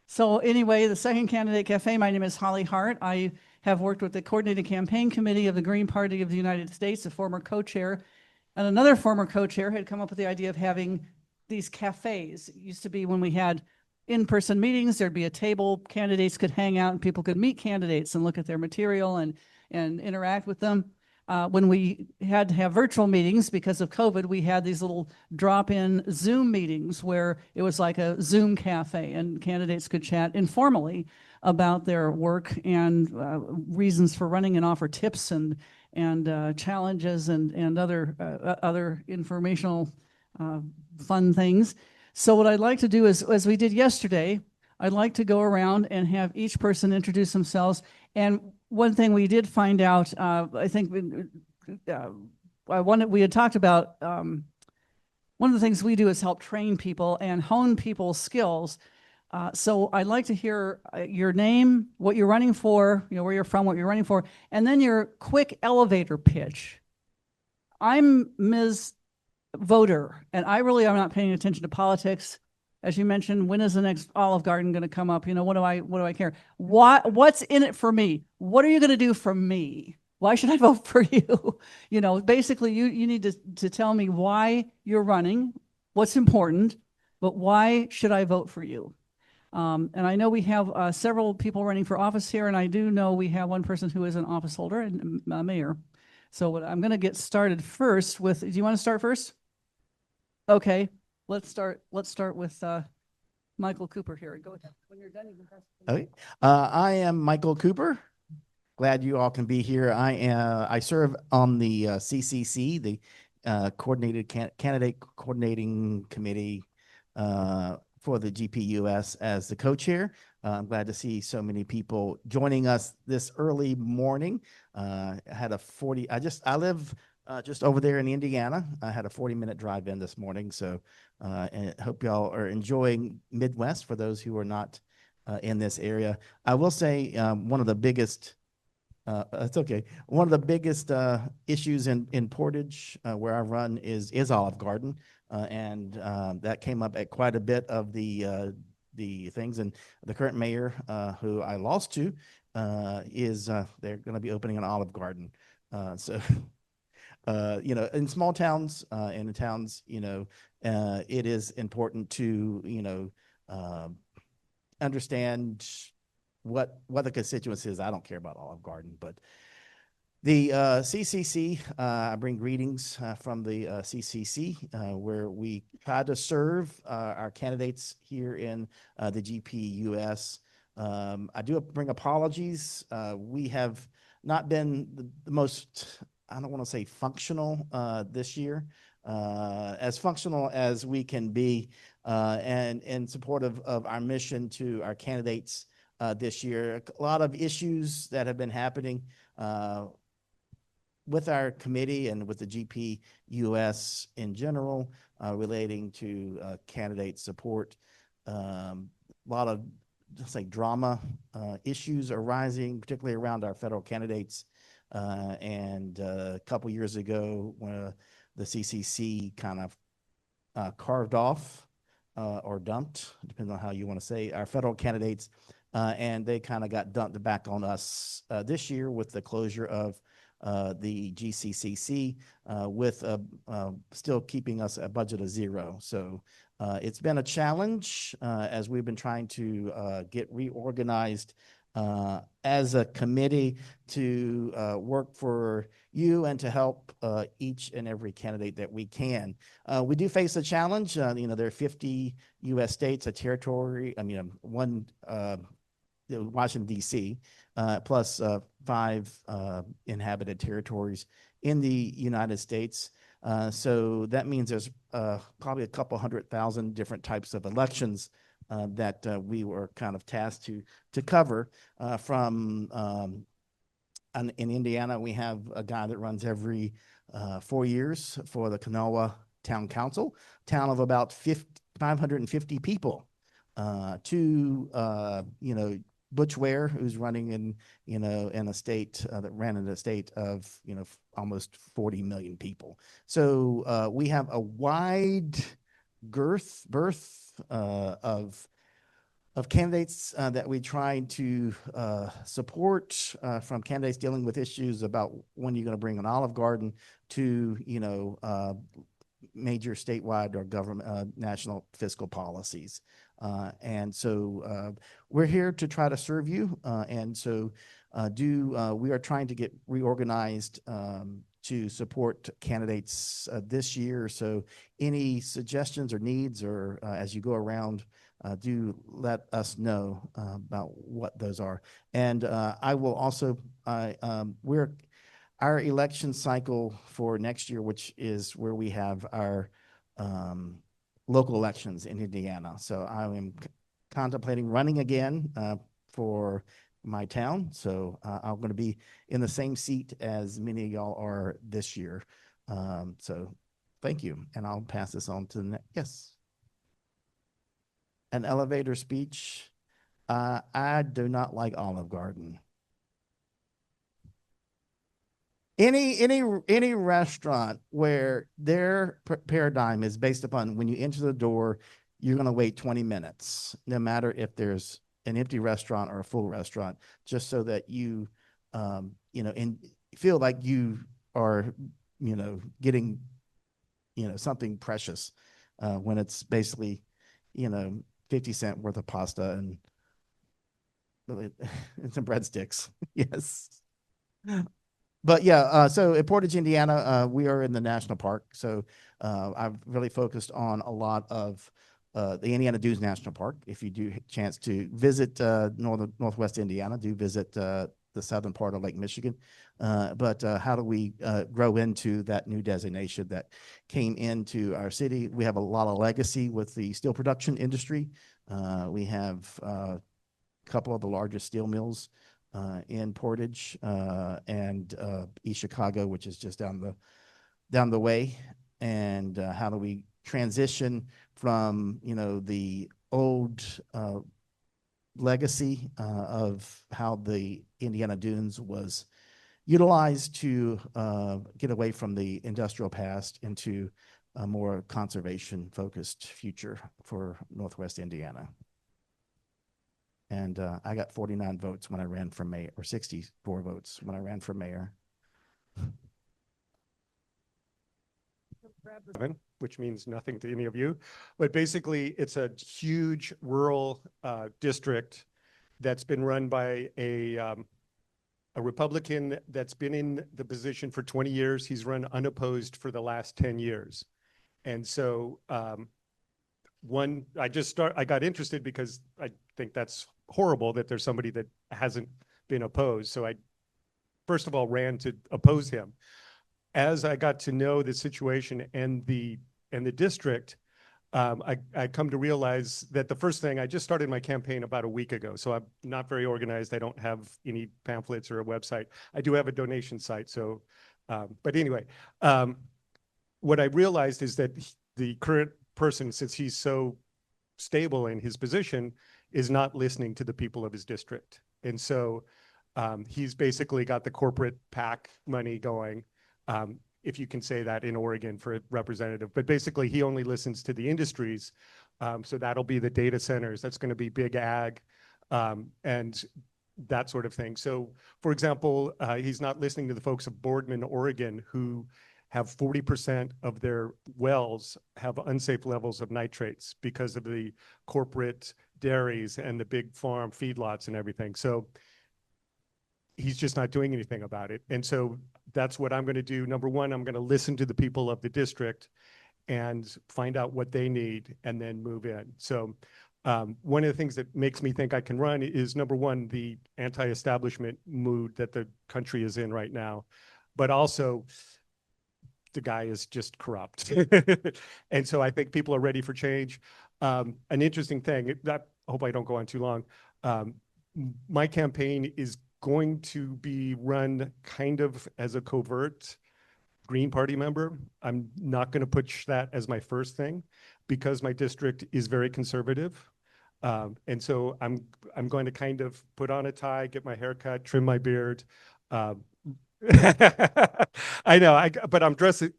So anyway, the second candidate cafe, my name is Holly Hart. I have worked with the coordinated campaign committee of the Green Party of the United States, a former co-chair, and another former co-chair had come up with the idea of having these cafes. It used to be when we had in-person meetings, there'd be a table, candidates could hang out and people could meet candidates and look at their material and interact with them. When we had to have virtual meetings because of COVID, we had these little drop-in Zoom meetings where it was like a Zoom cafe and candidates could chat informally about their work and reasons for running and offer tips and challenges and other informational fun things. So what I'd like to do is, as we did yesterday, I'd like to go around and have each person introduce themselves. And one thing we did find out, I think we had talked about, one of the things we do is help train people and hone people's skills. So I'd like to hear your name, what you're running for, where you're from, what you're running for, and then your quick elevator pitch. I'm Ms. Voter, and I really am not paying attention to politics. As you mentioned, when is the next Olive Garden going to come up? What do I care? What's in it for me? What are you going to do for me? Why should I vote for you? Basically, you need to tell me why you're running, what's important, but why should I vote for you? And I know we have several people running for office here, and I do know we have one person who is an office holder and mayor. So I'm going to get started first with. Do you want to start first? Okay, let's start with Michael Cooper here. Go ahead. When you're done, you can press. Okay. I am Michael Cooper. Glad you all can be here. I serve on the CCC, the Candidate Coordinating Committee for the GPUS as the co-chair. I'm glad to see so many people joining us this early morning. I live just over there in Indiana. I had a 40-minute drive in this morning, so and hope y'all are enjoying Midwest for those who are not in this area. I will say one of the biggest issues in Portage, where I run, is Olive Garden, and that came up at quite a bit of the things. And the current mayor, who I lost to, is they're going to be opening an Olive Garden. So in small towns, and in towns, it is important to, understand what the constituency is. I don't care about Olive Garden, but the CCC, I bring greetings from the CCC, where we try to serve our candidates here in the GPUS. I do bring apologies. We have not been the most, I don't want to say functional this year, as functional as we can be, and in support of our mission to our candidates this year. A lot of issues that have been happening with our committee and with the GPUS in general, relating to candidate support. A lot of just like drama issues are rising, particularly around our federal candidates. And a couple years ago, when the CCC kind of carved off or dumped, depending on how you want to say, our federal candidates, and they kind of got dumped back on us this year with the closure of the GCCC, with still keeping us a budget of zero. So it's been a challenge as we've been trying to get reorganized as a committee to work for you and to help each and every candidate that we can. We do face a challenge. There are 50 U.S. states, a territory, one Washington, D.C., plus 5 inhabited territories in the United States. So that means there's probably a couple 100,000 different types of elections that we were kind of tasked to cover. In Indiana, we have a guy that runs every 4 years for the Kanawha Town Council, town of about 550 people. Butch Ware, who's running in a state that ran in a state of almost 40 million people. So we have a wide berth of candidates that we try to support, from candidates dealing with issues about when you're going to bring an Olive Garden to, major statewide or government national fiscal policies. And so we're here to try to serve you. And so we are trying to get reorganized to support candidates this year. So any suggestions or needs, or as you go around, do let us know about what those are. And I will also, our election cycle for next year, which is where we have our local elections in Indiana. So I am contemplating running again for my town. So I'm going to be in the same seat as many of y'all are this year. So thank you. And I'll pass this on to the next. Yes. An elevator speech. I do not like Olive Garden. Any restaurant where their paradigm is based upon when you enter the door, you're going to wait 20 minutes, no matter if there's an empty restaurant or a full restaurant, just so that you, and feel like you are, getting, something precious when it's basically, 50-cent worth of pasta and some breadsticks. Yes. But yeah, so at Portage, Indiana, we are in the national park. So I've really focused on a lot of the Indiana Dunes National Park. If you do chance to visit Northwest Indiana, do visit the southern part of Lake Michigan. But how do we grow into that new designation that came into our city? We have a lot of legacy with the steel production industry. We have a couple of the largest steel mills in Portage and East Chicago, which is just down the way. And how do we transition from the old legacy of how the Indiana Dunes was utilized to get away from the industrial past into a more conservation-focused future for Northwest Indiana. And I got 49 votes when I ran for mayor, or 64 votes when I ran for mayor. Which means nothing to any of you. But basically, it's a huge rural district that's been run by a Republican that's been in the position for 20 years. He's run unopposed for the last 10 years. And so I got interested because I think that's horrible that there's somebody that hasn't been opposed. So I, first of all, ran to oppose him. As I got to know the situation and the district, I come to realize that the first thing, I just started my campaign about a week ago, so I'm not very organized. I don't have any pamphlets or a website. I do have a donation site, so, but anyway, what I realized is that the current person, since he's so stable in his position, is not listening to the people of his district. And so he's basically got the corporate PAC money going, if you can say that in Oregon for a representative. But basically, he only listens to the industries. So that'll be the data centers. That's going to be big ag and that sort of thing. So, for example, he's not listening to the folks of Boardman, Oregon, who have 40% of their wells have unsafe levels of nitrates because of the corporate dairies and the big farm feedlots and everything. So he's just not doing anything about it. And so that's what I'm going to do. Number one, I'm going to listen to the people of the district and find out what they need and then move in. So one of the things that makes me think I can run is, number one, the anti-establishment mood that the country is in right now, but also the guy is just corrupt. And so I think people are ready for change. An interesting thing, I hope I don't go on too long. My campaign is going to be run kind of as a covert Green Party member. I'm not going to push that as my first thing because my district is very conservative. And so I'm going to kind of put on a tie, get my hair cut, trim my beard. I know, but I'm dressing.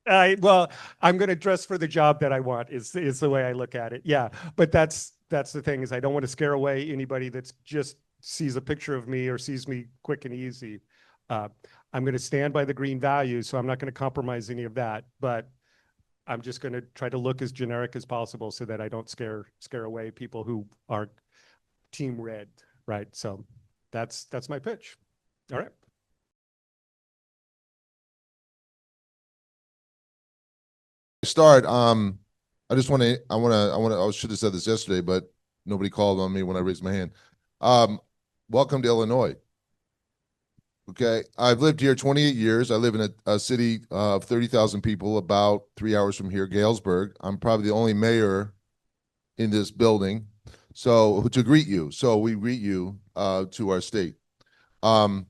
Well, I'm going to dress for the job that I want. Is the way I look at it. Yeah, but that's that's the thing, is I don't want to scare away anybody that's just sees a picture of me or sees me quick and easy. I'm going to stand by the green values, so I'm not going to compromise any of that, but I'm just going to try to look as generic as possible so that I don't scare away people who aren't team red, right? So that's my pitch. All right. Start. I just want to. I should have said this yesterday, but nobody called on me when I raised my hand. Welcome to Illinois. Okay, I've lived here 28 years. I live in a city of 30,000 people, about 3 hours from here, Galesburg. I'm probably the only mayor in this building, so to greet you. So we greet you to our state. I'm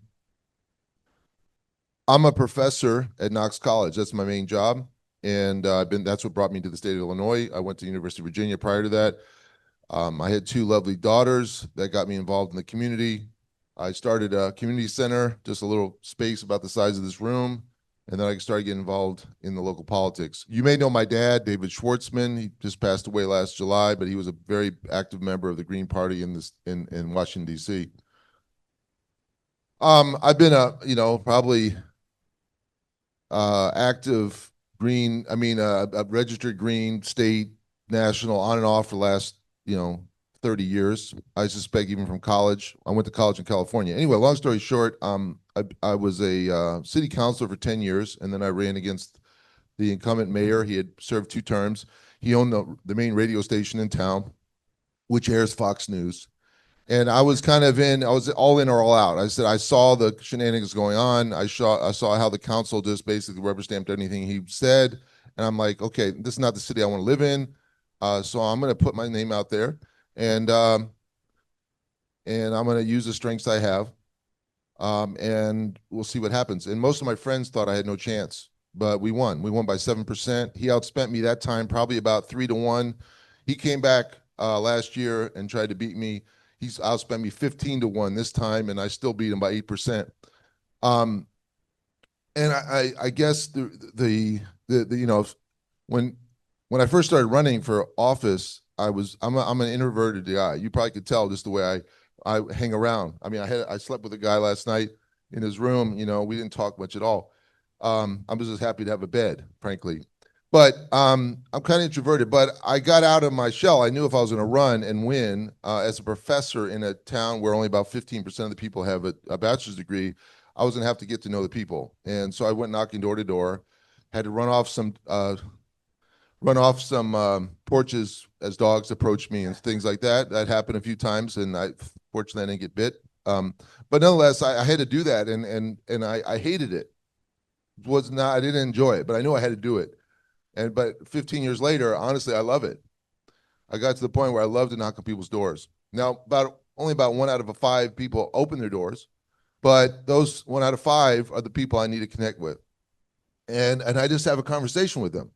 a professor at Knox College. That's my main job. And that's what brought me to the state of Illinois. I went to the University of Virginia prior to that. I had 2 lovely daughters that got me involved in the community. I started a community center, just a little space about the size of this room. And then I started getting involved in the local politics. You may know my dad, David Schwartzman. He just passed away last July, but he was a very active member of the Green Party in Washington, D.C. I've been probably active green, a registered green, state, national, on and off for the last, 30 years. I suspect even from college. I went to college in California. Anyway, long story short, I was a city councilor for 10 years, and then I ran against the incumbent mayor. He had served 2 terms. He owned the main radio station in town, which airs Fox News. And I was I was all in or all out. I said, I saw the shenanigans going on. I saw how the council just basically rubber stamped anything he said. And I'm like, okay, this is not the city I want to live in. So I'm going to put my name out there, and I'm going to use the strengths I have. And we'll see what happens. And most of my friends thought I had no chance, but we won. We won by 7%. He outspent me that time, probably about 3-1. He came back last year and tried to beat me. He's outspent me 15-1 this time, and I still beat him by 8%. And I guess when I first started running for office, I'm an introverted guy. You probably could tell just the way I hang around. I slept with a guy last night in his room. We didn't talk much at all. I was just happy to have a bed, frankly. But I'm kind of introverted, but I got out of my shell. I knew if I was going to run and win as a professor in a town where only about 15% of the people have a bachelor's degree, I was going to have to get to know the people. And so I went knocking door to door, had to run off some porches as dogs approached me and things like that. That happened a few times, and fortunately I didn't get bit. But nonetheless, I had to do that, and I hated it. I didn't enjoy it, but I knew I had to do it. But 15 years later, honestly, I love it. I got to the point where I love to knock on people's doors. Now, only about 1 out of 5 people open their doors, but those 1 out of 5 are the people I need to connect with. And I just have a conversation with them.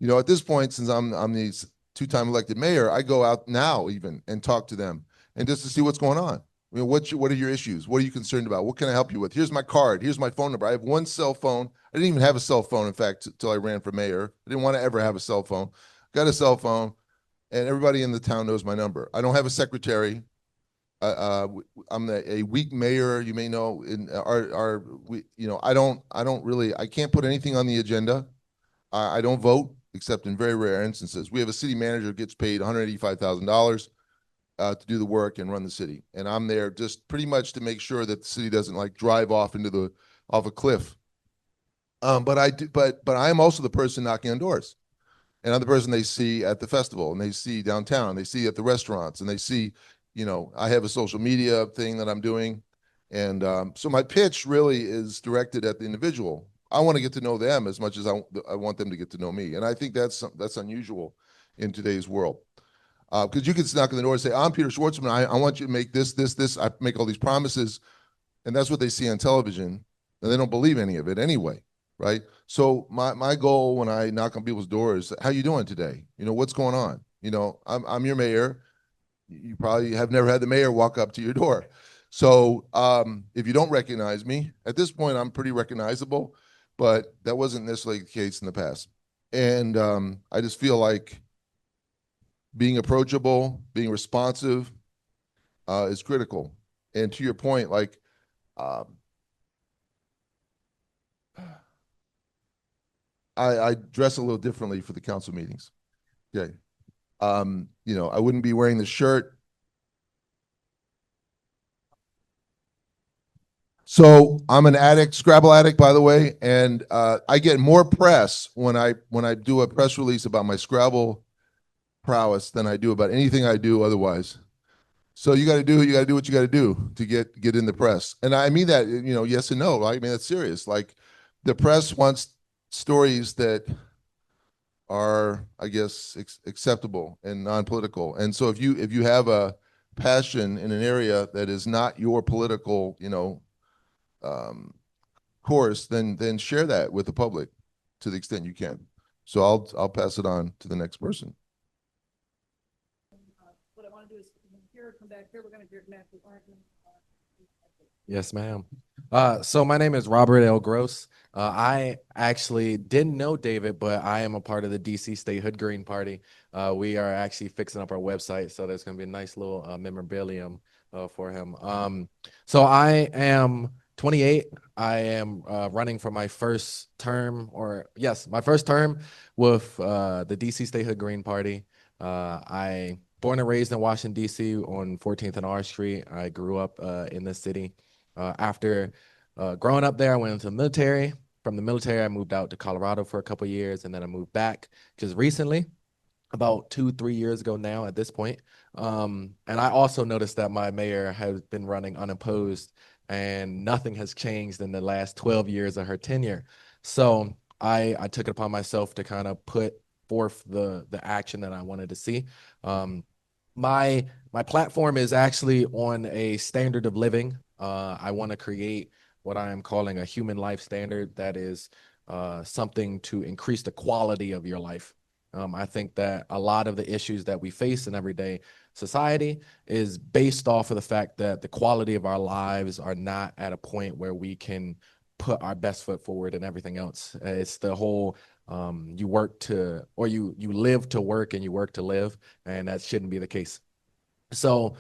At this point, since I'm the 2-time elected mayor, I go out now even and talk to them, and just to see what's going on. What are your issues? What are you concerned about? What can I help you with? Here's my card. Here's my phone number. I have 1 cell phone. I didn't even have a cell phone, in fact, until I ran for mayor. I didn't want to ever have a cell phone. Got a cell phone, and everybody in the town knows my number. I don't have a secretary. I'm a weak mayor. You may know I can't put anything on the agenda. I don't vote except in very rare instances. We have a city manager who gets paid $185,000 to do the work and run the city, and I'm there just pretty much to make sure that the city doesn't drive off off a cliff. But I am also the person knocking on doors, and I'm the person they see at the festival, and they see downtown, they see at the restaurants, and they see, I have a social media thing that I'm doing, and so my pitch really is directed at the individual. I want to get to know them as much as I want them to get to know me, and I think that's unusual in today's world. Because you can knock on the door and say, I'm Peter Schwartzman. I want you to make this. I make all these promises, and that's what they see on television, and they don't believe any of it anyway, right? So my goal when I knock on people's doors, how you doing today? What's going on? I'm your mayor. You probably have never had the mayor walk up to your door. So if you don't recognize me, at this point, I'm pretty recognizable, but that wasn't necessarily the case in the past. And I just feel like being approachable, being responsive, is critical. And to your point, like, I dress a little differently for the council meetings. Okay. You know, I wouldn't be wearing the shirt. So I'm an addict, Scrabble addict, by the way, and I get more press when I do a press release about my Scrabble prowess than I do about anything I do otherwise. So you got to do what you got to do to get in the press, and I mean that, you know, yes and no. Right? I mean that's serious. Like the press wants stories that are, I guess, acceptable and non-political. And so if you have a passion in an area that is not your political, you know, course, then share that with the public to the extent you can. So I'll pass it on to the next person. What I want to do is come back here. We're going to hear Matt with Arndt. Yes, ma'am. So my name is Robert L. Gross. I actually didn't know David, but I am a part of the DC Statehood Green Party. We are actually fixing up our website, so there's going to be a nice little memorabilium for him. So I am 28. I am running for my first term, my first term with the DC Statehood Green Party. I born and raised in Washington, D.C. on 14th and R Street. I grew up in the city. After growing up there, I went into the military. From the military, I moved out to Colorado for a couple of years, and then I moved back just recently, about 2-3 years ago now at this point. And I also noticed that my mayor has been running unopposed, and nothing has changed in the last 12 years of her tenure. So I took it upon myself to kind of put forth the action that I wanted to see. My platform is actually on a standard of living. I want to create what I am calling a human life standard that is something to increase the quality of your life. I think that a lot of the issues that we face in everyday society is based off of the fact that the quality of our lives are not at a point where we can put our best foot forward and everything else. It's the whole you work to, or you live to work and you work to live, and that shouldn't be the case. So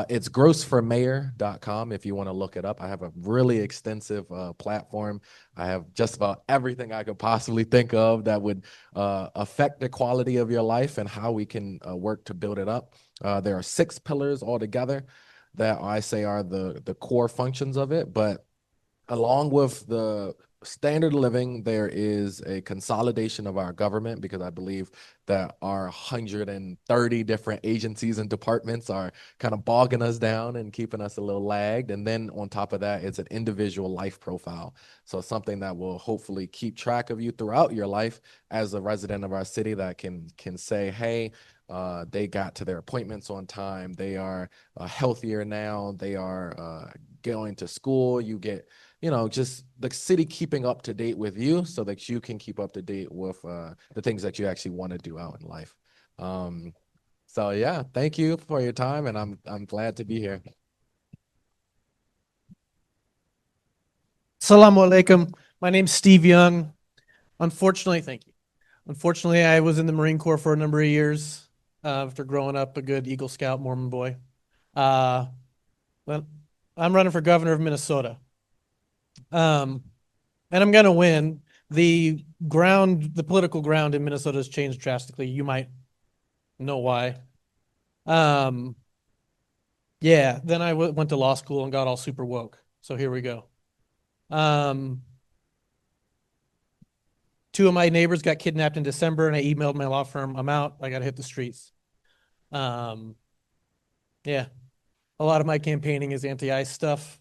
it's grossformayor.com if you want to look it up. I have a really extensive platform. I have just about everything I could possibly think of that would affect the quality of your life and how we can work to build it up. There are 6 pillars altogether that I say are the core functions of it, but along with the standard of living, there is a consolidation of our government, because I believe that our 130 different agencies and departments are kind of bogging us down and keeping us a little lagged. And then on top of that, it's an individual life profile. So something that will hopefully keep track of you throughout your life as a resident of our city, that can say, hey, they got to their appointments on time. They are healthier now. They are going to school. You get, just the city keeping up to date with you so that you can keep up to date with the things that you actually want to do out in life. So yeah, thank you for your time, and I'm glad to be here. Assalamu alaikum. My name's Steve Young. Thank you. Unfortunately, I was in the Marine Corps for a number of years after growing up a good Eagle Scout Mormon boy. Well, I'm running for governor of Minnesota. And I'm going to win. The political ground in Minnesota has changed drastically. You might know why. Yeah, then I went to law school and got all super woke. So here we go. 2 of my neighbors got kidnapped in December, and I emailed my law firm, I'm out, I got to hit the streets. Yeah, a lot of my campaigning is anti-ICE stuff.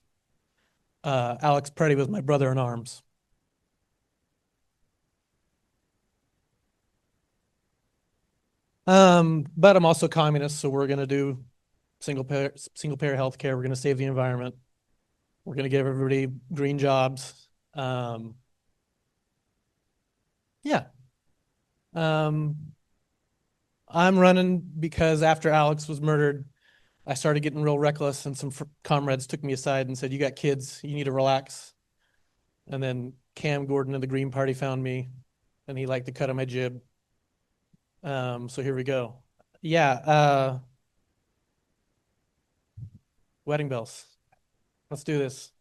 Alex Preddy was my brother in arms. But I'm also communist, so we're going to do single payer health care. We're going to save the environment. We're going to give everybody green jobs. Yeah. I'm running because after Alex was murdered, I started getting real reckless, and some comrades took me aside and said, you got kids, you need to relax. And then Cam Gordon of the Green Party found me, and he liked the cut of my jib. So here we go. Yeah, wedding bells. Let's do this.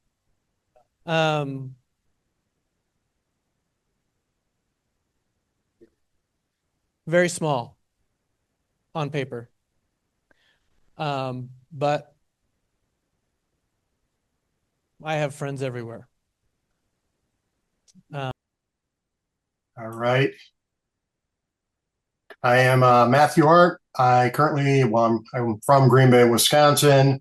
Very small on paper. But I have friends everywhere. All right. I am Matthew Hart. I'm from Green Bay, Wisconsin.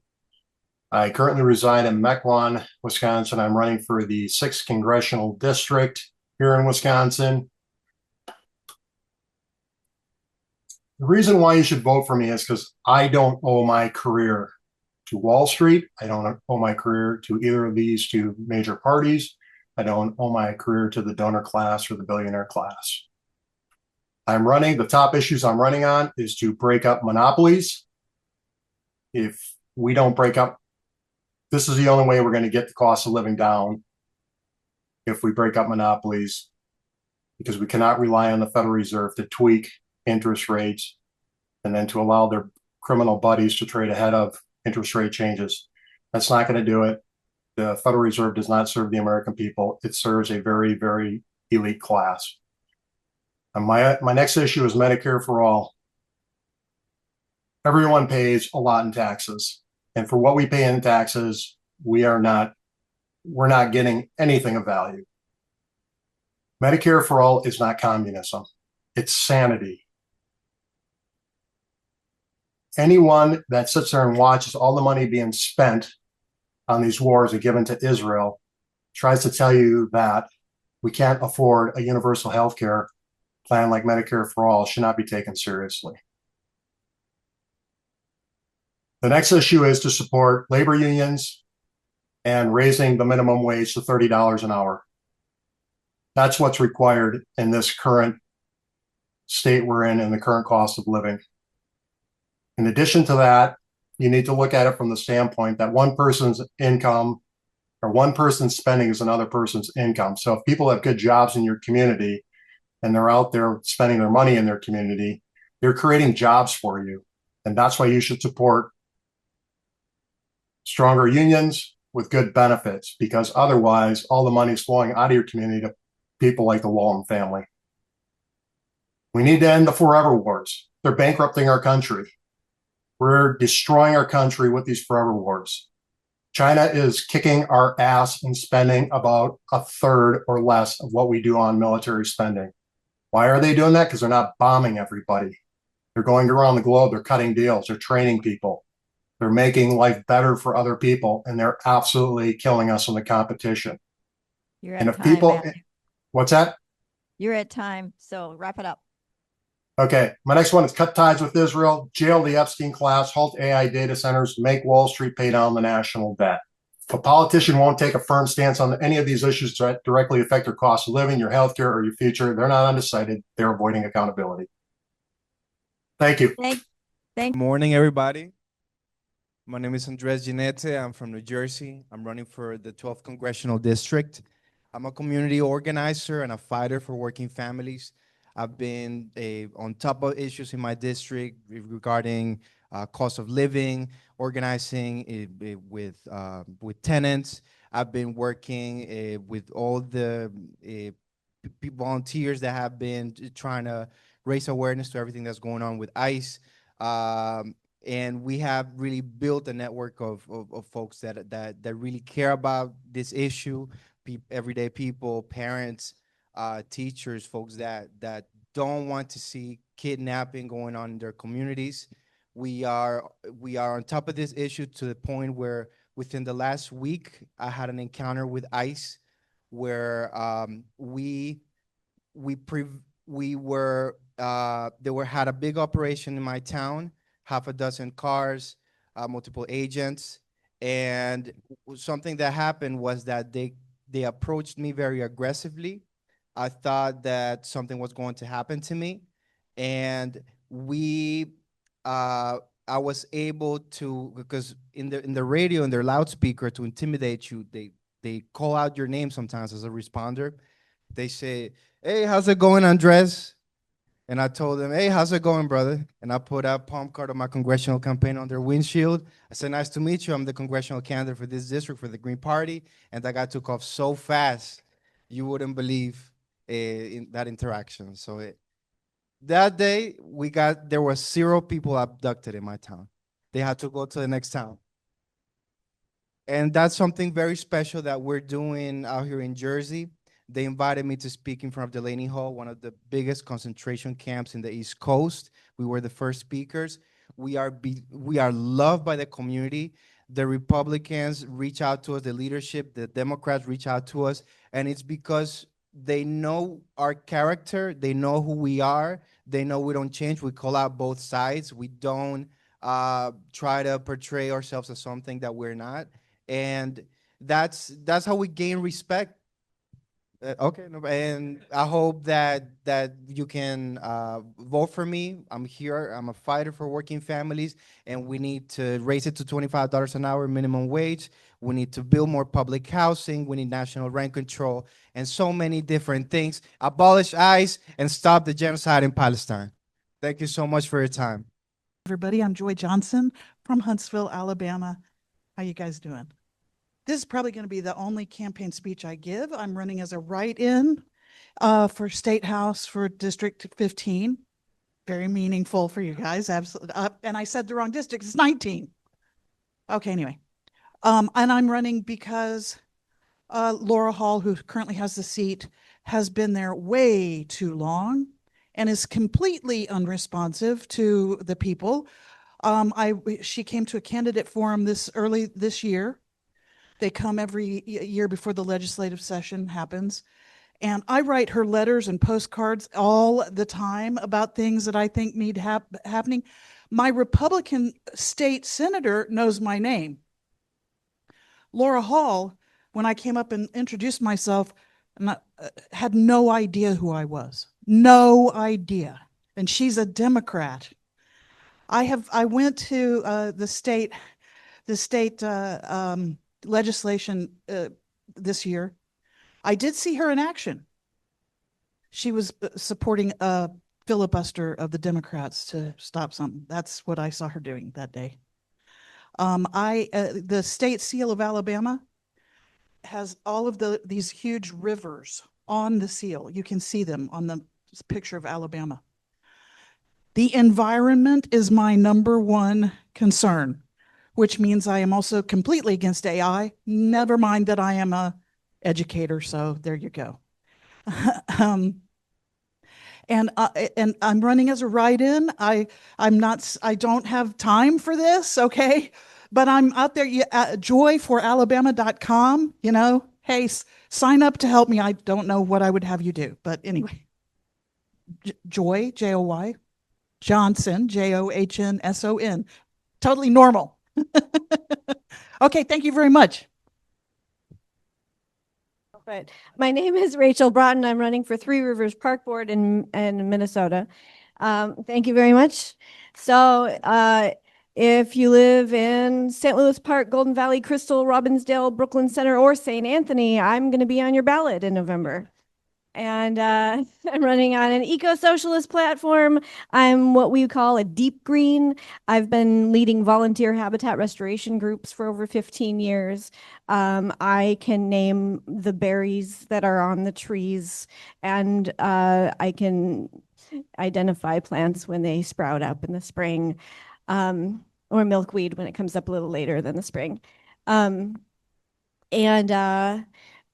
I currently reside in Mequon, Wisconsin. I'm running for the 6th Congressional District here in Wisconsin. The reason why you should vote for me is because I don't owe my career to Wall Street. I don't owe my career to either of these two major parties. I don't owe my career to the donor class or the billionaire class. The top issues I'm running on is to break up monopolies. If we don't break up, this is the only way we're going to get the cost of living down. If we break up monopolies, because we cannot rely on the Federal Reserve to tweak interest rates and then to allow their criminal buddies to trade ahead of interest rate changes. That's not going to do it. The Federal Reserve does not serve the American people. It serves a very, very elite class. And my next issue is Medicare for all. Everyone pays a lot in taxes. And for what we pay in taxes, we're not getting anything of value. Medicare for all is not communism. It's sanity. Anyone that sits there and watches all the money being spent on these wars and given to Israel tries to tell you that we can't afford a universal health care plan like Medicare for all should not be taken seriously. The next issue is to support labor unions and raising the minimum wage to $30 an hour. That's what's required in this current state we're in and the current cost of living. In addition to that, you need to look at it from the standpoint that one person's income or one person's spending is another person's income. So if people have good jobs in your community and they're out there spending their money in their community, they're creating jobs for you. And that's why you should support stronger unions with good benefits, because otherwise all the money is flowing out of your community to people like the Walton family. We need to end the forever wars. They're bankrupting our country. We're destroying our country with these forever wars. China is kicking our ass and spending about a third or less of what we do on military spending. Why are they doing that? Because they're not bombing everybody. They're going around the globe. They're cutting deals. They're training people. They're making life better for other people, and they're absolutely killing us in the competition. You're And at if time, people, Matt. what's that? You're at time, so wrap it up. Okay, my next one is cut ties with Israel, jail the Epstein class, halt AI data centers, make Wall Street pay down the national debt. If a politician won't take a firm stance on any of these issues that directly affect your cost of living, your healthcare, or your future, they're not undecided. They're avoiding accountability. Thank you. Thank Morning, everybody. My name is Jinete. I'm from New Jersey. I'm running for the 12th Congressional District. I'm a community organizer and a fighter for working families. I've been on top of issues in my district regarding cost of living, organizing with tenants. I've been working with all the volunteers that have been trying to raise awareness to everything that's going on with ICE. And we have really built a network of folks that really care about this issue, everyday people, parents, teachers, folks that don't want to see kidnapping going on in their communities. We are on top of this issue to the point where within the last week, I had an encounter with ICE where had a big operation in my town, half a dozen cars, multiple agents, and something that happened was that they approached me very aggressively. I thought that something was going to happen to me, and I was able to, because in the radio, in their loudspeaker, to intimidate you, they call out your name sometimes as a responder. They say, "Hey, how's it going, Andres?" And I told them, hey, how's it going, brother? And I put a palm card of my congressional campaign on their windshield. I said, nice to meet you. I'm the congressional candidate for this district for the Green Party. And that guy took off so fast, you wouldn't believe in that interaction. So that day, there were 0 people abducted in my town. They had to go to the next town. And that's something very special that we're doing out here in Jersey. They invited me to speak in front of Delaney Hall, one of the biggest concentration camps in the East Coast. We were the first speakers. We are loved by the community. The Republicans reach out to us, the leadership, the Democrats reach out to us, and it's because they know our character, they know who we are, they know we don't change. We call out both sides. We don't try to portray ourselves as something that we're not. And that's how we gain respect. Okay, and I hope that you can vote for me. I'm here. I'm a fighter for working families, and we need to raise it to $25 an hour minimum wage. We need to build more public housing. We need national rent control and so many different things. Abolish ICE and stop the genocide in Palestine. Thank you so much for your time. Everybody, I'm Joy Johnson from Huntsville, Alabama. How you guys doing? This is probably going to be the only campaign speech I give. I'm running as a write-in for State House for District 15. Very meaningful for you guys, absolutely. And I said the wrong district, it's 19. Okay, anyway. And I'm running because Laura Hall, who currently has the seat, has been there way too long and is completely unresponsive to the people. She came to a candidate forum early this year. They come every year before the legislative session happens. And I write her letters and postcards all the time about things that I think need happening. My Republican state senator knows my name. Laura Hall, when I came up and introduced myself, had no idea who I was. No idea. And she's a Democrat. I went to the state legislation this year. I did see her in action. She was supporting a filibuster of the Democrats to stop something. That's what I saw her doing that day. The state seal of Alabama has all of these huge rivers on the seal. You can see them on the picture of Alabama. The environment is my #1 concern, which means I am also completely against AI. Never mind that I am a educator, so there you go. And I'm running as a write-in. I don't have time for this, okay? But I'm out there, joyforalabama.com, hey, sign up to help me. I don't know what I would have you do, but anyway. Joy, J-O-Y, Johnson, J-O-H-N-S-O-N. Totally normal. Okay, thank you very much. But my name is Rachel Braatan. I'm running for Three Rivers Park Board in Minnesota. Thank you very much. So if you live in St. Louis Park, Golden Valley, Crystal, Robbinsdale, Brooklyn Center, or St. Anthony, I'm going to be on your ballot in November. And I'm running on an eco-socialist platform. I'm what we call a deep green. I've been leading volunteer habitat restoration groups for over 15 years. I can name the berries that are on the trees, and I can identify plants when they sprout up in the spring, or milkweed when it comes up a little later than the spring.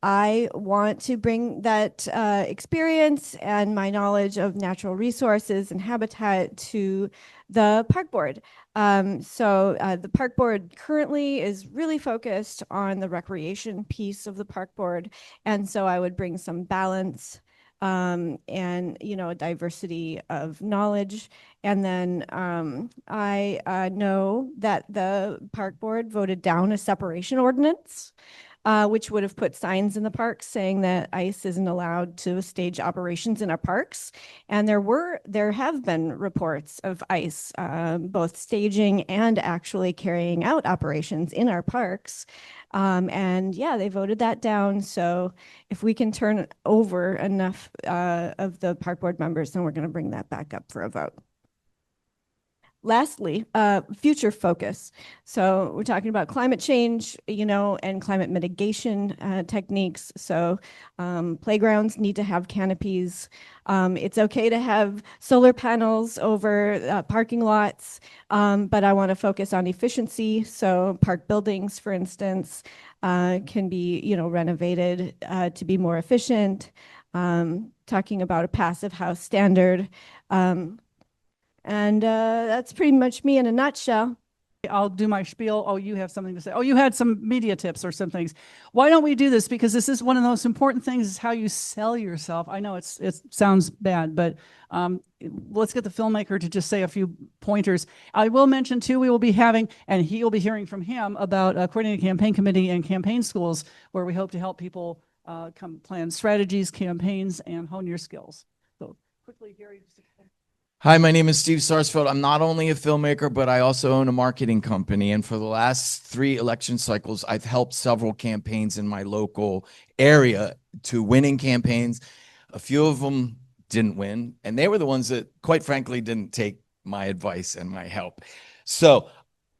I want to bring that experience and my knowledge of natural resources and habitat to the park board. The park board currently is really focused on the recreation piece of the park board. And so I would bring some balance and, a diversity of knowledge. And then I know that the park board voted down a separation ordinance. which would have put signs in the parks saying that ICE isn't allowed to stage operations in our parks. And there have been reports of ICE both staging and actually carrying out operations in our parks. And yeah, they voted that down. So if we can turn over enough of the park board members, then we're going to bring that back up for a vote. Lastly, future focus. So we're talking about climate change, and climate mitigation techniques. So playgrounds need to have canopies. It's okay to have solar panels over parking lots, but I want to focus on efficiency. So park buildings, for instance, can be, renovated to be more efficient. Talking about a passive house standard. And that's pretty much me in a nutshell. I'll do my spiel. Oh, you have something to say. Oh, you had some media tips or some things. Why don't we do this? Because this is one of the most important things is how you sell yourself. I know it sounds bad, but let's get the filmmaker to just say a few pointers. I will mention too, we will be having, and he'll be hearing from him about coordinating a campaign committee and campaign schools where we hope to help people come plan strategies, campaigns, and hone your skills. So quickly, Gary. Hi, my name is Steve Sarsfield. I'm not only a filmmaker, but I also own a marketing company. And for the last 3 election cycles, I've helped several campaigns in my local area to winning campaigns. A few of them didn't win, and they were the ones that, quite frankly, didn't take my advice and my help. So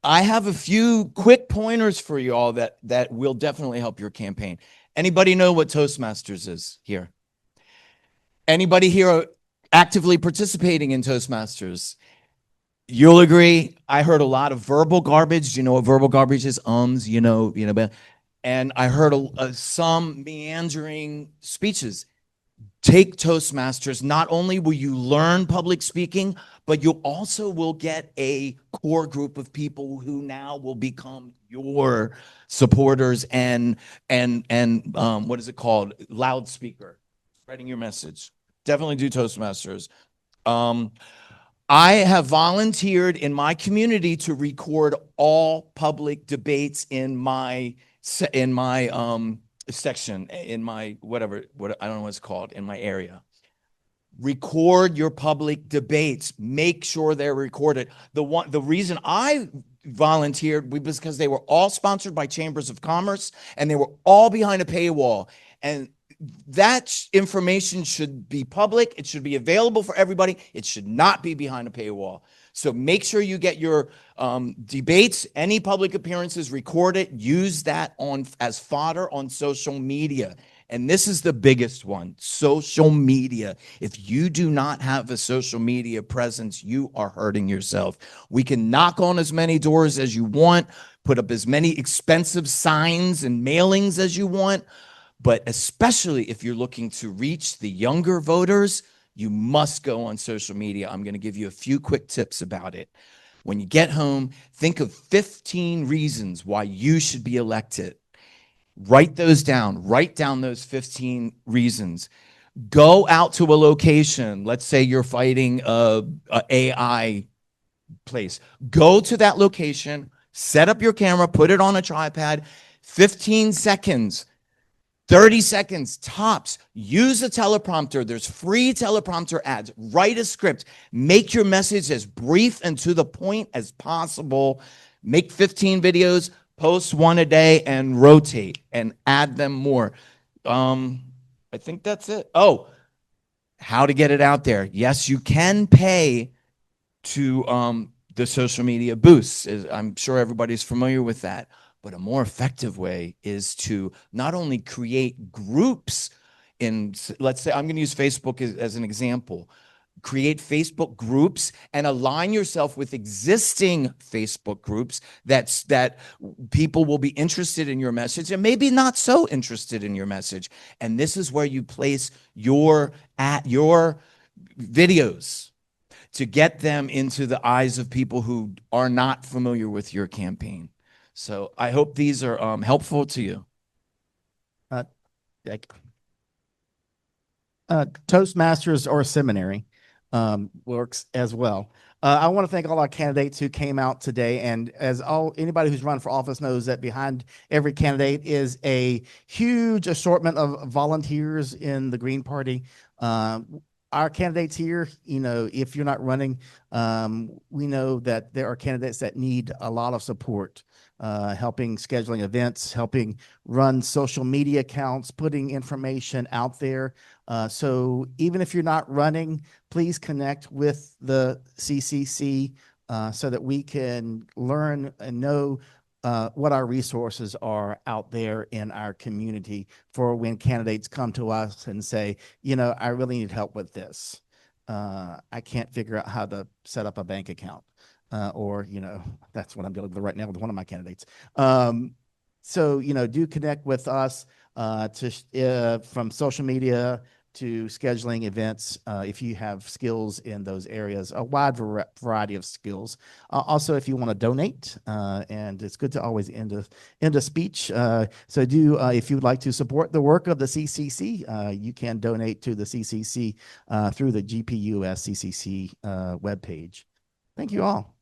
I have a few quick pointers for you all that will definitely help your campaign. Anybody know what Toastmasters is here? Anybody here actively participating in Toastmasters? You'll agree. I heard a lot of verbal garbage. Do you know what verbal garbage is? And I heard some meandering speeches. Take Toastmasters. Not only will you learn public speaking, but you also will get a core group of people who now will become your supporters and what is it called? Loudspeaker, spreading your message. Definitely do Toastmasters. I have volunteered in my community to record all public debates in my section, in my whatever, I don't know what it's called, in my area. Record your public debates. Make sure they're recorded. The reason I volunteered was because they were all sponsored by chambers of commerce and they were all behind a paywall. And that information should be public. It should be available for everybody. It should not be behind a paywall. So make sure you get your debates, any public appearances, record it, use that as fodder on social media. And this is the biggest one, social media. If you do not have a social media presence, you are hurting yourself. We can knock on as many doors as you want, put up as many expensive signs and mailings as you want. But especially if you're looking to reach the younger voters, you must go on social media. I'm going to give you a few quick tips about it. When you get home, think of 15 reasons why you should be elected. Write those down. Write down those 15 reasons. Go out to a location. Let's say you're fighting a AI place. Go to that location, set up your camera, put it on a tripod, 15 seconds. 30 seconds tops. Use a teleprompter. There's free teleprompter ads. Write a script. Make your message as brief and to the point as possible. Make 15 videos, post 1 a day, and rotate and add them more. I think that's it. Oh, how to get it out there. Yes, you can pay to the social media boosts. I'm sure everybody's familiar with that. But a more effective way is to not only create groups let's say, I'm going to use Facebook as an example. Create Facebook groups and align yourself with existing Facebook groups that people will be interested in your message and maybe not so interested in your message. And this is where you place your videos to get them into the eyes of people who are not familiar with your campaign. So I hope these are helpful to you. Toastmasters or seminary. works as well. I want to thank all our candidates who came out today. And as anybody who's run for office knows that behind every candidate is a huge assortment of volunteers in the Green Party. Our candidates here, if you're not running, we know that there are candidates that need a lot of support, helping scheduling events, helping run social media accounts, putting information out there. So even if you're not running, please connect with the CCC so that we can learn and know what our resources are out there in our community for when candidates come to us and say, I really need help with this. I can't figure out how to set up a bank account. Or that's what I'm dealing with right now with one of my candidates. So, do connect with us from social media to scheduling events if you have skills in those areas, a wide variety of skills. Also, if you want to donate, and it's good to always end a speech. So if you would like to support the work of the CCC, you can donate to the CCC through the GPUS CCC webpage. Thank you all.